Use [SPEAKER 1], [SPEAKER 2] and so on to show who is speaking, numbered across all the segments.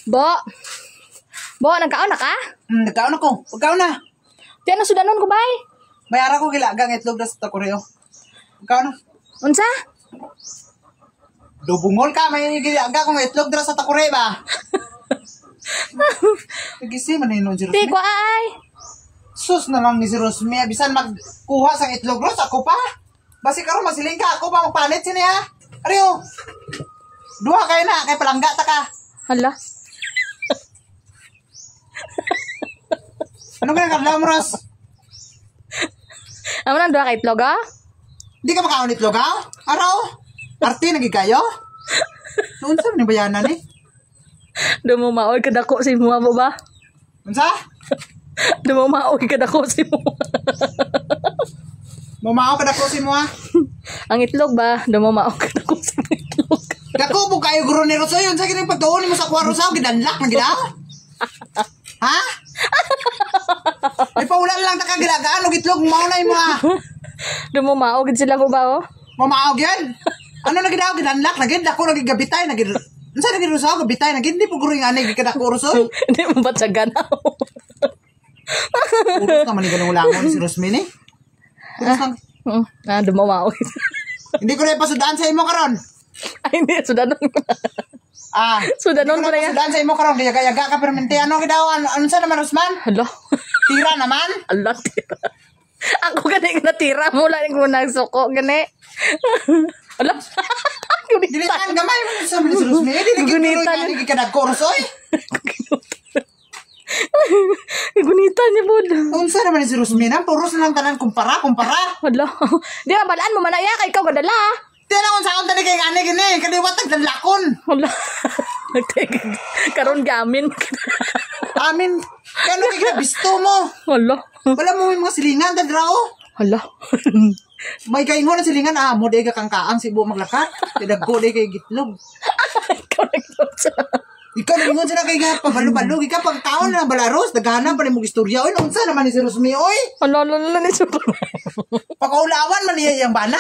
[SPEAKER 1] Bo. Bo, nagkaon na ka?
[SPEAKER 2] Nagkaon ako. Pagkaon na.
[SPEAKER 1] Diyan na sudanon ko, bay.
[SPEAKER 2] Bayara ko gilagang itlog na sa takureo. Pagkaon na.
[SPEAKER 1] Unsa?
[SPEAKER 2] Dubungol ka. May gilaga kong itlog na sa takure ba? Nagisi man yun si
[SPEAKER 1] Di
[SPEAKER 2] Rosme.
[SPEAKER 1] ko ay.
[SPEAKER 2] Sus na lang ni si Rosme. Bisan magkuha sa itlog ros. Ako pa. Basi karon masiling ka. Ako pa magpalit sini ha. Ariyo. Duha kayo na. Kay palangga ta ka.
[SPEAKER 1] Hala.
[SPEAKER 2] Ano ka nagkadlaw mo, Ros?
[SPEAKER 1] Amo nang duha ka itlog, ah?
[SPEAKER 2] Di ka makaon itlog ha? Araw? Arti nagigayo? Noon sa ni bayanan eh.
[SPEAKER 1] Dumaoy ka dako si mo mo ba?
[SPEAKER 2] Unsa?
[SPEAKER 1] Dumaoy ka dako si mo.
[SPEAKER 2] Mamao ka dako si mo ha?
[SPEAKER 1] Ang itlog ba? Dumaoy ka dako si itlog.
[SPEAKER 2] Dako mo kayo guro ni Rosoy. Unsa kini pagtuon mo sa kwarto sa gidanlak na gida? Ha? Ay paulan lang ta ka gilagaan og itlog mao na mo ha.
[SPEAKER 1] Dumaoy gid sila ko ba, oh?
[SPEAKER 2] Mamao gyud. Ano na gidaw gidanlak na gid dako nagigabitay na gid. Unsa na gid Rosoy gabitay na gid di po guro nga ni gikadako Rosoy.
[SPEAKER 1] Hindi mo ba ganaw?
[SPEAKER 2] Uros naman ni ganung langon si Rosmini. Uros lang.
[SPEAKER 1] Dumaoy.
[SPEAKER 2] Hindi ko na ipasudaan sa imo karon.
[SPEAKER 1] Ay, hindi. Sudanon ko na. Sudanon ko na yan.
[SPEAKER 2] Sudan sa imo karon kaya yaga ka permente ano gidaw ano sa naman Rosman?
[SPEAKER 1] Hala.
[SPEAKER 2] Tira naman.
[SPEAKER 1] Ala, tira. Ako gani natira mo lang ko nagsuko gani. Ala.
[SPEAKER 2] Dilitan gamay mo sa Rosman. Dili
[SPEAKER 1] Gunitan.
[SPEAKER 2] gid ka nagkorsoy.
[SPEAKER 1] Gunitan niya po.
[SPEAKER 2] Unsa naman si Rosmina? Puros na lang tanan kumpara.
[SPEAKER 1] Hala. Di ba balaan mo manaya kay ikaw gadala.
[SPEAKER 2] Tira unsa on tani kay gani gini kaliwat nagdalakon.
[SPEAKER 1] Hala. Karon gamin.
[SPEAKER 2] Amin. Kano kay bisto mo?
[SPEAKER 1] Hala.
[SPEAKER 2] Wala mo may mga silingan dadrao.
[SPEAKER 1] Hala.
[SPEAKER 2] May kaingon na silingan mo day ka kangkaang sibo maglakat. Tidagko day kay gitlog.
[SPEAKER 1] Ikaw nagtotsa.
[SPEAKER 2] Ikaw nalingon sila kay nga pabalo-balo. Ikaw pag taon na balaros. Daghanan pa rin mong istorya. Oy, unsa naman ni si Rosmi, oy?
[SPEAKER 1] Hala, ni super.
[SPEAKER 2] Pakaulawan man niya yung bana.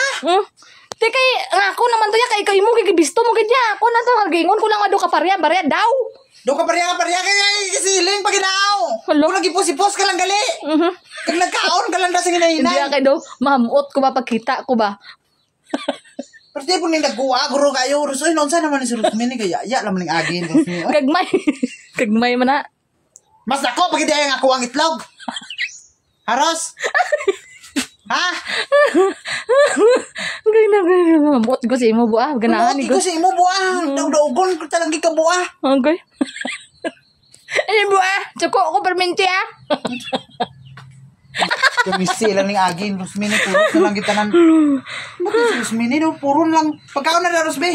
[SPEAKER 1] Di kay, nga ako naman to ya, kay ikaw mo, kay bisto mo, kaya ako na to, hagingon ko lang nga do ka barya daw.
[SPEAKER 2] Do ka parya kay kisiling pag inaaw.
[SPEAKER 1] Hala.
[SPEAKER 2] Kung nagipos-ipos ka lang gali. Kag nagkaon ka lang da sa
[SPEAKER 1] Hindi
[SPEAKER 2] hinahinay.
[SPEAKER 1] kay do, mahamot ko ba, pagkita ko ba?
[SPEAKER 2] Pero di po nang nagkuha, guro kayo. Rusoy, nonsa naman ni si Rosmi ni kaya. Ya, lamang ng agin. Rosmi, oy.
[SPEAKER 1] Kagmay. Kagmay man na.
[SPEAKER 2] Mas ako, pag hindi ayang ako ang itlog. Haros? Ha?
[SPEAKER 1] Gay na. Mahamot ko sa imo, buah. Ganahan ni
[SPEAKER 2] Ko si imo buang. Daw-daugon ko talang ka buah.
[SPEAKER 1] Okay. Ay, buah. Tsoko ko permente, ah.
[SPEAKER 2] Kumisi lang ng agin. Rosmi ni, puro na lang kita nan. Bakit si Rosmi ni, puro lang. Pagkaon na na, Rosmi.